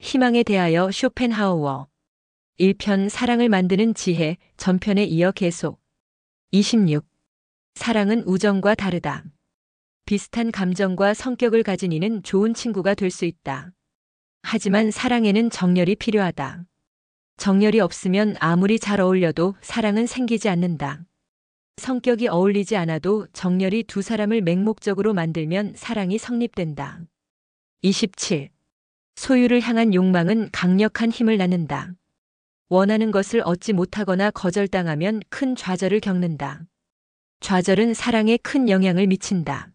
희망에 대하여 쇼펜하우어 1편 사랑을 만드는 지혜 전편에 이어 계속 26. 사랑은 우정과 다르다. 비슷한 감정과 성격을 가진 이는 좋은 친구가 될 수 있다. 하지만 사랑에는 정열이 필요하다. 정열이 없으면 아무리 잘 어울려도 사랑은 생기지 않는다. 성격이 어울리지 않아도 정열이 두 사람을 맹목적으로 만들면 사랑이 성립된다. 27. 소유를 향한 욕망은 강력한 힘을 낳는다. 원하는 것을 얻지 못하거나 거절당하면 큰 좌절을 겪는다. 좌절은 사랑에 큰 영향을 미친다.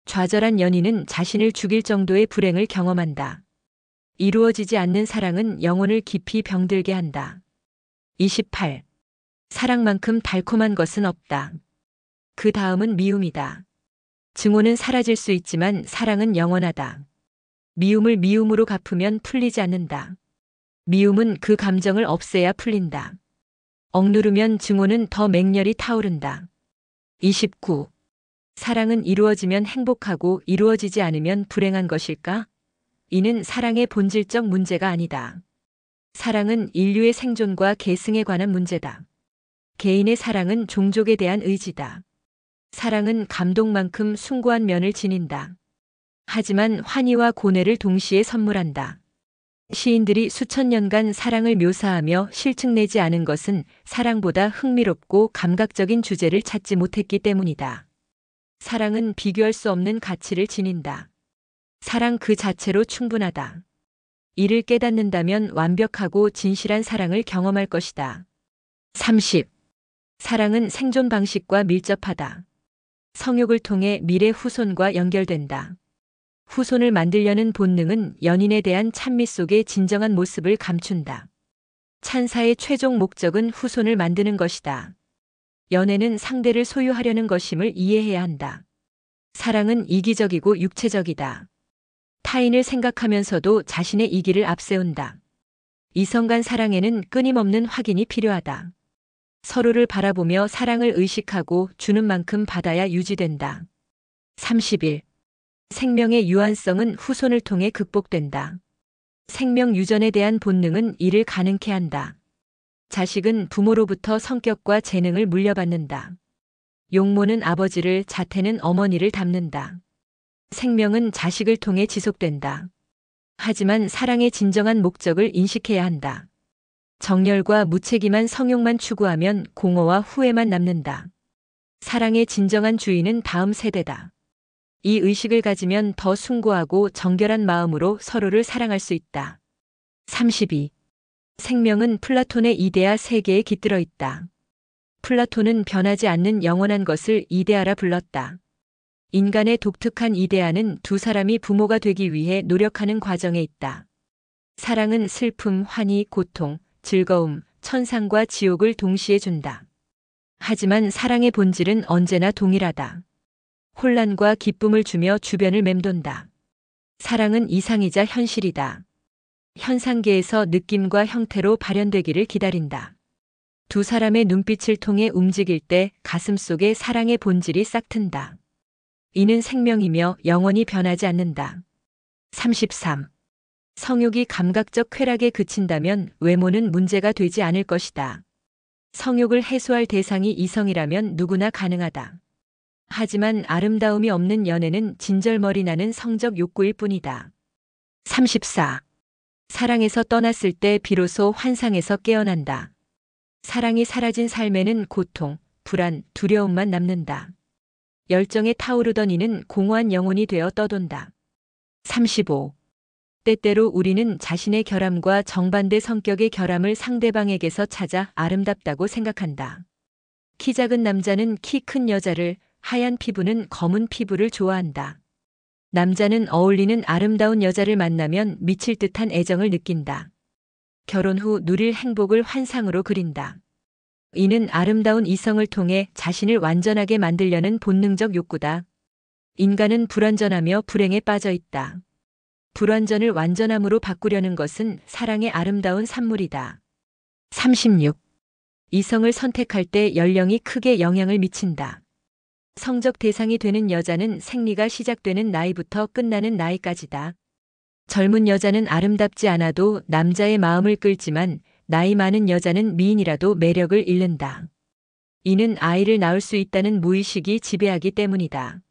좌절한 연인은 자신을 죽일 정도의 불행을 경험한다. 이루어지지 않는 사랑은 영혼을 깊이 병들게 한다. 28. 사랑만큼 달콤한 것은 없다. 그 다음은 미움이다. 증오는 사라질 수 있지만 사랑은 영원하다. 미움을 미움으로 갚으면 풀리지 않는다. 미움은 그 감정을 없애야 풀린다. 억누르면 증오는 더 맹렬히 타오른다. 29. 사랑은 이루어지면 행복하고 이루어지지 않으면 불행한 것일까? 이는 사랑의 본질적 문제가 아니다. 사랑은 인류의 생존과 계승에 관한 문제다. 개인의 사랑은 종족에 대한 의지다. 사랑은 감동만큼 숭고한 면을 지닌다. 하지만 환희와 고뇌를 동시에 선물한다. 시인들이 수천 년간 사랑을 묘사하며 실증내지 않은 것은 사랑보다 흥미롭고 감각적인 주제를 찾지 못했기 때문이다. 사랑은 비교할 수 없는 가치를 지닌다. 사랑 그 자체로 충분하다. 이를 깨닫는다면 완벽하고 진실한 사랑을 경험할 것이다. 30. 사랑은 생존 방식과 밀접하다. 성욕을 통해 미래 후손과 연결된다. 후손을 만들려는 본능은 연인에 대한 찬미 속의 진정한 모습을 감춘다. 찬사의 최종 목적은 후손을 만드는 것이다. 연애는 상대를 소유하려는 것임을 이해해야 한다. 사랑은 이기적이고 육체적이다. 타인을 생각하면서도 자신의 이기를 앞세운다. 이성 간 사랑에는 끊임없는 확인이 필요하다. 서로를 바라보며 사랑을 의식하고 주는 만큼 받아야 유지된다. 31. 생명의 유한성은 후손을 통해 극복된다. 생명 유전에 대한 본능은 이를 가능케 한다. 자식은 부모로부터 성격과 재능을 물려받는다. 용모는 아버지를, 자태는 어머니를 닮는다. 생명은 자식을 통해 지속된다. 하지만 사랑의 진정한 목적을 인식해야 한다. 정열과 무책임한 성욕만 추구하면 공허와 후회만 남는다. 사랑의 진정한 주인은 다음 세대다. 이 의식을 가지면 더 숭고하고 정결한 마음으로 서로를 사랑할 수 있다. 32. 생명은 플라톤의 이데아 세계에 깃들어 있다. 플라톤은 변하지 않는 영원한 것을 이데아라 불렀다. 인간의 독특한 이데아는 두 사람이 부모가 되기 위해 노력하는 과정에 있다. 사랑은 슬픔, 환희, 고통, 즐거움, 천상과 지옥을 동시에 준다. 하지만 사랑의 본질은 언제나 동일하다. 혼란과 기쁨을 주며 주변을 맴돈다. 사랑은 이상이자 현실이다. 현상계에서 느낌과 형태로 발현되기를 기다린다. 두 사람의 눈빛을 통해 움직일 때 가슴 속에 사랑의 본질이 싹튼다. 이는 생명이며 영원히 변하지 않는다. 33. 성욕이 감각적 쾌락에 그친다면 외모는 문제가 되지 않을 것이다. 성욕을 해소할 대상이 이성이라면 누구나 가능하다. 하지만 아름다움이 없는 연애는 진절머리 나는 성적 욕구일 뿐이다. 34. 사랑에서 떠났을 때 비로소 환상에서 깨어난다. 사랑이 사라진 삶에는 고통, 불안, 두려움만 남는다. 열정에 타오르던 이는 공허한 영혼이 되어 떠돈다. 35. 때때로 우리는 자신의 결함과 정반대 성격의 결함을 상대방에게서 찾아 아름답다고 생각한다. 키 작은 남자는 키 큰 여자를, 하얀 피부는 검은 피부를 좋아한다. 남자는 어울리는 아름다운 여자를 만나면 미칠 듯한 애정을 느낀다. 결혼 후 누릴 행복을 환상으로 그린다. 이는 아름다운 이성을 통해 자신을 완전하게 만들려는 본능적 욕구다. 인간은 불완전하며 불행에 빠져 있다. 불완전을 완전함으로 바꾸려는 것은 사랑의 아름다운 산물이다. 36. 이성을 선택할 때 연령이 크게 영향을 미친다. 성적 대상이 되는 여자는 생리가 시작되는 나이부터 끝나는 나이까지다. 젊은 여자는 아름답지 않아도 남자의 마음을 끌지만 나이 많은 여자는 미인이라도 매력을 잃는다. 이는 아이를 낳을 수 있다는 무의식이 지배하기 때문이다.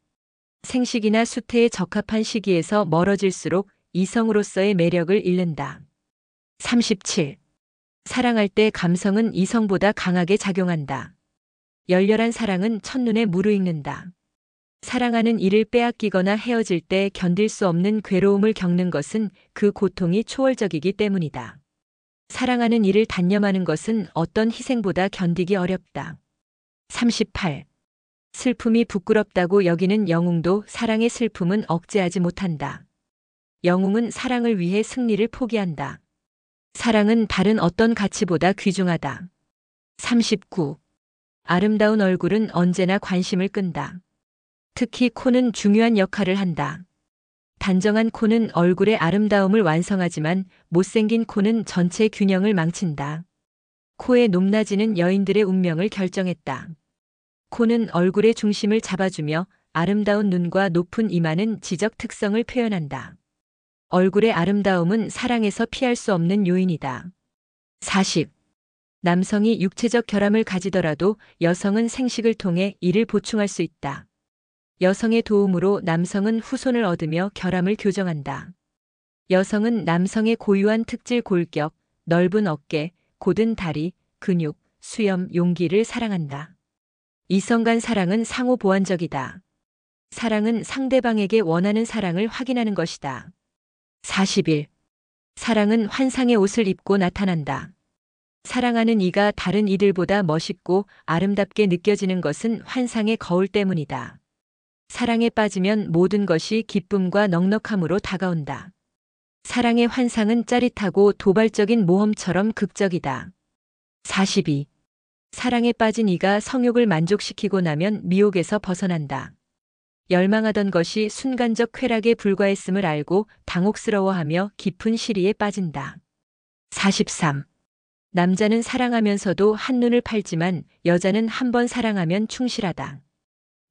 생식이나 수태에 적합한 시기에서 멀어질수록 이성으로서의 매력을 잃는다. 37. 사랑할 때 감성은 이성보다 강하게 작용한다. 열렬한 사랑은 첫눈에 무르익는다. 사랑하는 이를 빼앗기거나 헤어질 때 견딜 수 없는 괴로움을 겪는 것은 그 고통이 초월적이기 때문이다. 사랑하는 이를 단념하는 것은 어떤 희생보다 견디기 어렵다. 38. 슬픔이 부끄럽다고 여기는 영웅도 사랑의 슬픔은 억제하지 못한다. 영웅은 사랑을 위해 승리를 포기한다. 사랑은 다른 어떤 가치보다 귀중하다. 39. 아름다운 얼굴은 언제나 관심을 끈다. 특히 코는 중요한 역할을 한다. 단정한 코는 얼굴의 아름다움을 완성하지만 못생긴 코는 전체 균형을 망친다. 코의 높낮이는 여인들의 운명을 결정했다. 코는 얼굴의 중심을 잡아주며 아름다운 눈과 높은 이마는 지적 특성을 표현한다. 얼굴의 아름다움은 사랑에서 피할 수 없는 요인이다. 40. 남성이 육체적 결함을 가지더라도 여성은 생식을 통해 이를 보충할 수 있다. 여성의 도움으로 남성은 후손을 얻으며 결함을 교정한다. 여성은 남성의 고유한 특질 골격, 넓은 어깨, 곧은 다리, 근육, 수염, 용기를 사랑한다. 이성 간 사랑은 상호 보완적이다. 사랑은 상대방에게 원하는 사랑을 확인하는 것이다. 41. 사랑은 환상의 옷을 입고 나타난다. 사랑하는 이가 다른 이들보다 멋있고 아름답게 느껴지는 것은 환상의 거울 때문이다. 사랑에 빠지면 모든 것이 기쁨과 넉넉함으로 다가온다. 사랑의 환상은 짜릿하고 도발적인 모험처럼 극적이다. 42. 사랑에 빠진 이가 성욕을 만족시키고 나면 미혹에서 벗어난다. 열망하던 것이 순간적 쾌락에 불과했음을 알고 당혹스러워하며 깊은 시리에 빠진다. 43. 남자는 사랑하면서도 한눈을 팔지만 여자는 한 번 사랑하면 충실하다.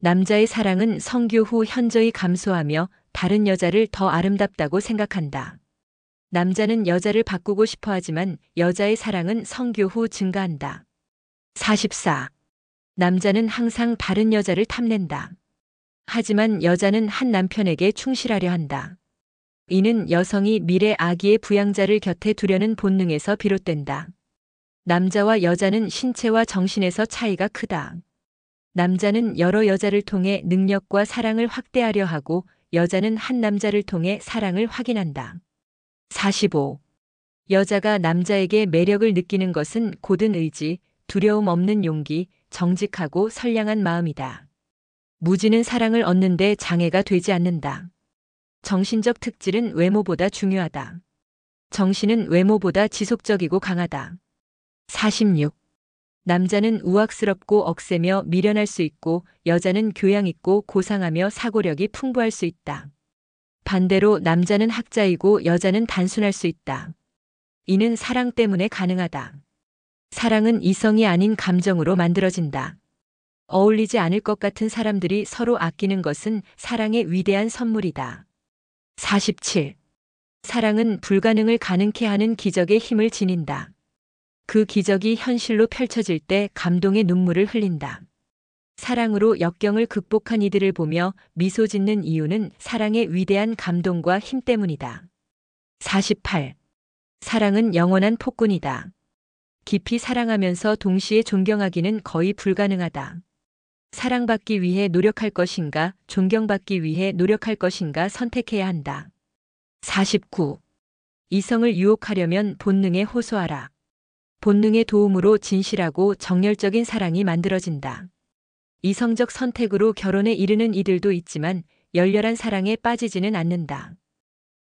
남자의 사랑은 성교 후 현저히 감소하며 다른 여자를 더 아름답다고 생각한다. 남자는 여자를 바꾸고 싶어 하지만 여자의 사랑은 성교 후 증가한다. 44. 남자는 항상 다른 여자를 탐낸다. 하지만 여자는 한 남편에게 충실하려 한다. 이는 여성이 미래 아기의 부양자를 곁에 두려는 본능에서 비롯된다. 남자와 여자는 신체와 정신에서 차이가 크다. 남자는 여러 여자를 통해 능력과 사랑을 확대하려 하고 여자는 한 남자를 통해 사랑을 확인한다. 45. 여자가 남자에게 매력을 느끼는 것은 고든 의지, 두려움 없는 용기, 정직하고 선량한 마음이다. 무지는 사랑을 얻는데 장애가 되지 않는다. 정신적 특질은 외모보다 중요하다. 정신은 외모보다 지속적이고 강하다. 46. 남자는 우악스럽고 억세며 미련할 수 있고 여자는 교양 있고 고상하며 사고력이 풍부할 수 있다. 반대로 남자는 학자이고 여자는 단순할 수 있다. 이는 사랑 때문에 가능하다. 사랑은 이성이 아닌 감정으로 만들어진다. 어울리지 않을 것 같은 사람들이 서로 아끼는 것은 사랑의 위대한 선물이다. 47. 사랑은 불가능을 가능케 하는 기적의 힘을 지닌다. 그 기적이 현실로 펼쳐질 때 감동의 눈물을 흘린다. 사랑으로 역경을 극복한 이들을 보며 미소 짓는 이유는 사랑의 위대한 감동과 힘 때문이다. 48. 사랑은 영원한 폭군이다. 깊이 사랑하면서 동시에 존경하기는 거의 불가능하다. 사랑받기 위해 노력할 것인가, 존경받기 위해 노력할 것인가 선택해야 한다. 49. 이성을 유혹하려면 본능에 호소하라. 본능의 도움으로 진실하고 정열적인 사랑이 만들어진다. 이성적 선택으로 결혼에 이르는 이들도 있지만 열렬한 사랑에 빠지지는 않는다.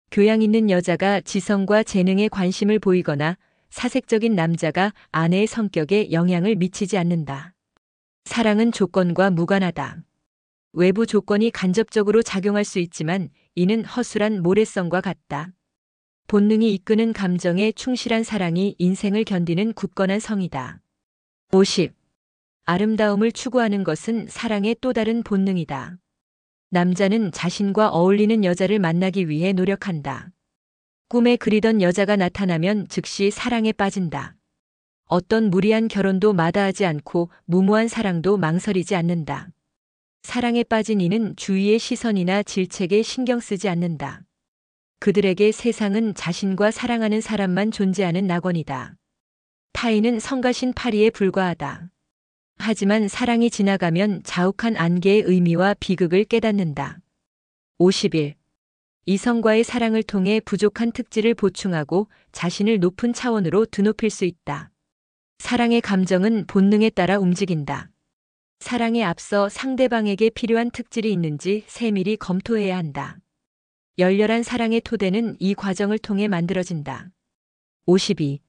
교양 있는 여자가 지성과 재능에 관심을 보이거나 사색적인 남자가 아내의 성격에 영향을 미치지 않는다. 사랑은 조건과 무관하다. 외부 조건이 간접적으로 작용할 수 있지만 이는 허술한 모래성과 같다. 본능이 이끄는 감정에 충실한 사랑이 인생을 견디는 굳건한 성이다. 50. 아름다움을 추구하는 것은 사랑의 또 다른 본능이다. 남자는 자신과 어울리는 여자를 만나기 위해 노력한다. 꿈에 그리던 여자가 나타나면 즉시 사랑에 빠진다. 어떤 무리한 결혼도 마다하지 않고 무모한 사랑도 망설이지 않는다. 사랑에 빠진 이는 주위의 시선이나 질책에 신경 쓰지 않는다. 그들에게 세상은 자신과 사랑하는 사람만 존재하는 낙원이다. 타인은 성가신 파리에 불과하다. 하지만 사랑이 지나가면 자욱한 안개의 의미와 비극을 깨닫는다. 51. 이성과의 사랑을 통해 부족한 특질을 보충하고 자신을 높은 차원으로 드높일 수 있다. 사랑의 감정은 본능에 따라 움직인다. 사랑에 앞서 상대방에게 필요한 특질이 있는지 세밀히 검토해야 한다. 열렬한 사랑의 토대는 이 과정을 통해 만들어진다. 52.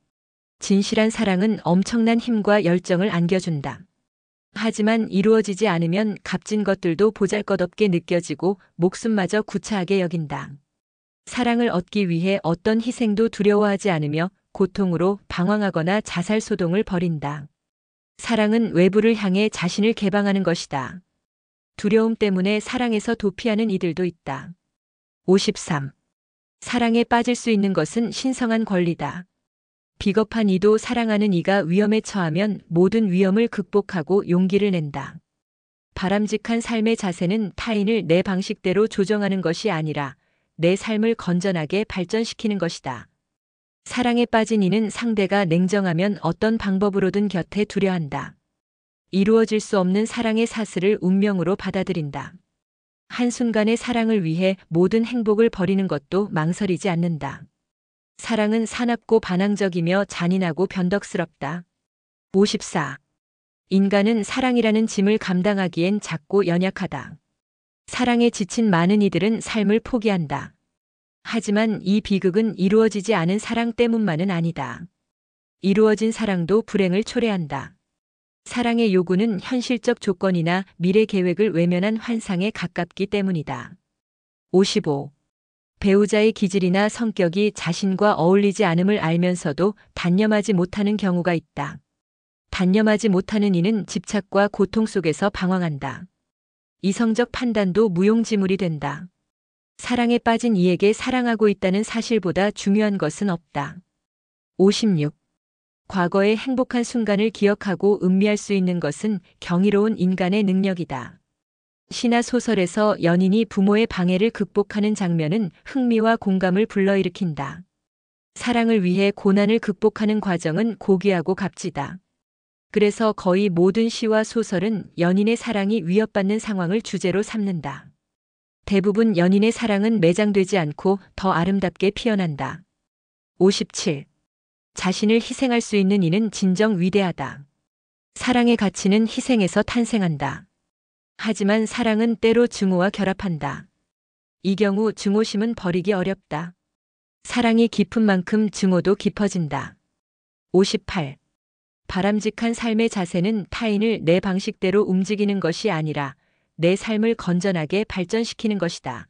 진실한 사랑은 엄청난 힘과 열정을 안겨준다. 하지만 이루어지지 않으면 값진 것들도 보잘것없게 느껴지고 목숨마저 구차하게 여긴다. 사랑을 얻기 위해 어떤 희생도 두려워하지 않으며 고통으로 방황하거나 자살 소동을 벌인다. 사랑은 외부를 향해 자신을 개방하는 것이다. 두려움 때문에 사랑에서 도피하는 이들도 있다. 53. 사랑에 빠질 수 있는 것은 신성한 권리다. 비겁한 이도 사랑하는 이가 위험에 처하면 모든 위험을 극복하고 용기를 낸다. 바람직한 삶의 자세는 타인을 내 방식대로 조정하는 것이 아니라 내 삶을 건전하게 발전시키는 것이다. 사랑에 빠진 이는 상대가 냉정하면 어떤 방법으로든 곁에 두려 한다. 이루어질 수 없는 사랑의 사슬을 운명으로 받아들인다. 한순간의 사랑을 위해 모든 행복을 버리는 것도 망설이지 않는다. 사랑은 사납고 반항적이며 잔인하고 변덕스럽다. 54. 인간은 사랑이라는 짐을 감당하기엔 작고 연약하다. 사랑에 지친 많은 이들은 삶을 포기한다. 하지만 이 비극은 이루어지지 않은 사랑 때문만은 아니다. 이루어진 사랑도 불행을 초래한다. 사랑의 요구는 현실적 조건이나 미래 계획을 외면한 환상에 가깝기 때문이다. 55. 배우자의 기질이나 성격이 자신과 어울리지 않음을 알면서도 단념하지 못하는 경우가 있다. 단념하지 못하는 이는 집착과 고통 속에서 방황한다. 이성적 판단도 무용지물이 된다. 사랑에 빠진 이에게 사랑하고 있다는 사실보다 중요한 것은 없다. 56. 과거의 행복한 순간을 기억하고 음미할 수 있는 것은 경이로운 인간의 능력이다. 시나 소설에서 연인이 부모의 방해를 극복하는 장면은 흥미와 공감을 불러일으킨다. 사랑을 위해 고난을 극복하는 과정은 고귀하고 값지다. 그래서 거의 모든 시와 소설은 연인의 사랑이 위협받는 상황을 주제로 삼는다. 대부분 연인의 사랑은 매장되지 않고 더 아름답게 피어난다. 57. 자신을 희생할 수 있는 이는 진정 위대하다. 사랑의 가치는 희생에서 탄생한다. 하지만 사랑은 때로 증오와 결합한다. 이 경우 증오심은 버리기 어렵다. 사랑이 깊은 만큼 증오도 깊어진다. 58. 바람직한 삶의 자세는 타인을 내 방식대로 움직이는 것이 아니라 내 삶을 건전하게 발전시키는 것이다.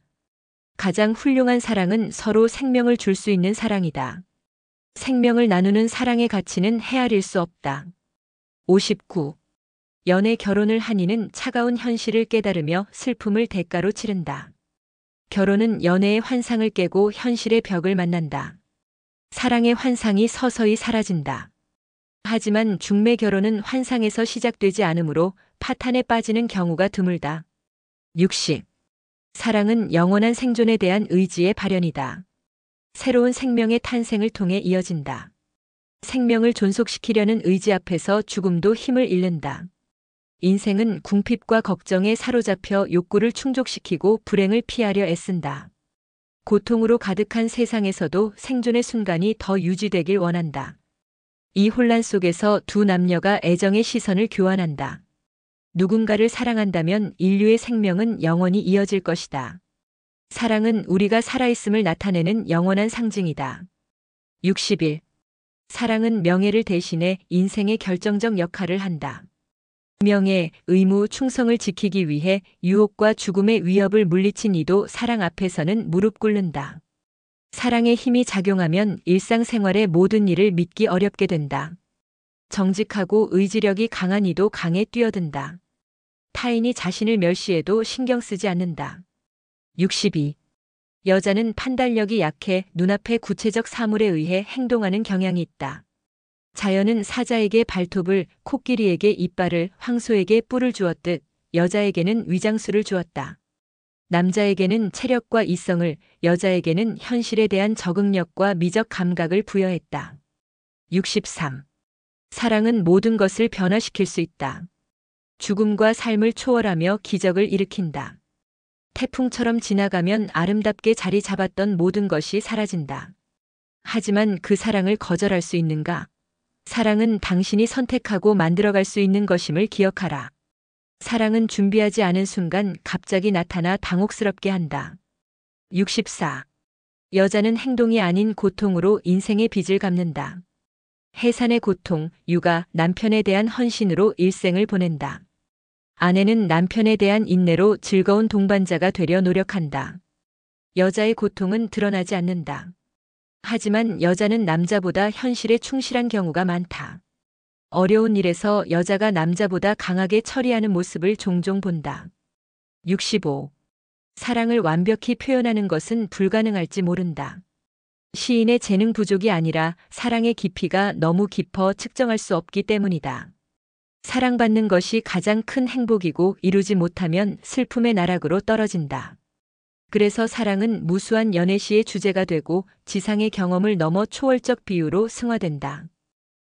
가장 훌륭한 사랑은 서로 생명을 줄 수 있는 사랑이다. 생명을 나누는 사랑의 가치는 헤아릴 수 없다. 59. 연애 결혼을 한 이는 차가운 현실을 깨달으며 슬픔을 대가로 치른다. 결혼은 연애의 환상을 깨고 현실의 벽을 만난다. 사랑의 환상이 서서히 사라진다. 하지만 중매 결혼은 환상에서 시작되지 않으므로 파탄에 빠지는 경우가 드물다. 60. 사랑은 영원한 생존에 대한 의지의 발현이다. 새로운 생명의 탄생을 통해 이어진다. 생명을 존속시키려는 의지 앞에서 죽음도 힘을 잃는다. 인생은 궁핍과 걱정에 사로잡혀 욕구를 충족시키고 불행을 피하려 애쓴다. 고통으로 가득한 세상에서도 생존의 순간이 더 유지되길 원한다. 이 혼란 속에서 두 남녀가 애정의 시선을 교환한다. 누군가를 사랑한다면 인류의 생명은 영원히 이어질 것이다. 사랑은 우리가 살아있음을 나타내는 영원한 상징이다. 61. 사랑은 명예를 대신해 인생의 결정적 역할을 한다. 명예, 의무, 충성을 지키기 위해 유혹과 죽음의 위협을 물리친 이도 사랑 앞에서는 무릎 꿇는다. 사랑의 힘이 작용하면 일상생활의 모든 일을 믿기 어렵게 된다. 정직하고 의지력이 강한 이도 강에 뛰어든다. 타인이 자신을 멸시해도 신경 쓰지 않는다. 62. 여자는 판단력이 약해 눈앞의 구체적 사물에 의해 행동하는 경향이 있다. 자연은 사자에게 발톱을, 코끼리에게 이빨을, 황소에게 뿔을 주었듯 여자에게는 위장술을 주었다. 남자에게는 체력과 이성을, 여자에게는 현실에 대한 적응력과 미적 감각을 부여했다. 63. 사랑은 모든 것을 변화시킬 수 있다. 죽음과 삶을 초월하며 기적을 일으킨다. 태풍처럼 지나가면 아름답게 자리 잡았던 모든 것이 사라진다. 하지만 그 사랑을 거절할 수 있는가? 사랑은 당신이 선택하고 만들어갈 수 있는 것임을 기억하라. 사랑은 준비하지 않은 순간 갑자기 나타나 당혹스럽게 한다. 64. 여자는 행동이 아닌 고통으로 인생의 빚을 갚는다. 해산의 고통, 육아, 남편에 대한 헌신으로 일생을 보낸다. 아내는 남편에 대한 인내로 즐거운 동반자가 되려 노력한다. 여자의 고통은 드러나지 않는다. 하지만 여자는 남자보다 현실에 충실한 경우가 많다. 어려운 일에서 여자가 남자보다 강하게 처리하는 모습을 종종 본다. 65. 사랑을 완벽히 표현하는 것은 불가능할지 모른다. 시인의 재능 부족이 아니라 사랑의 깊이가 너무 깊어 측정할 수 없기 때문이다. 사랑받는 것이 가장 큰 행복이고 이루지 못하면 슬픔의 나락으로 떨어진다. 그래서 사랑은 무수한 연애시의 주제가 되고 지상의 경험을 넘어 초월적 비유로 승화된다.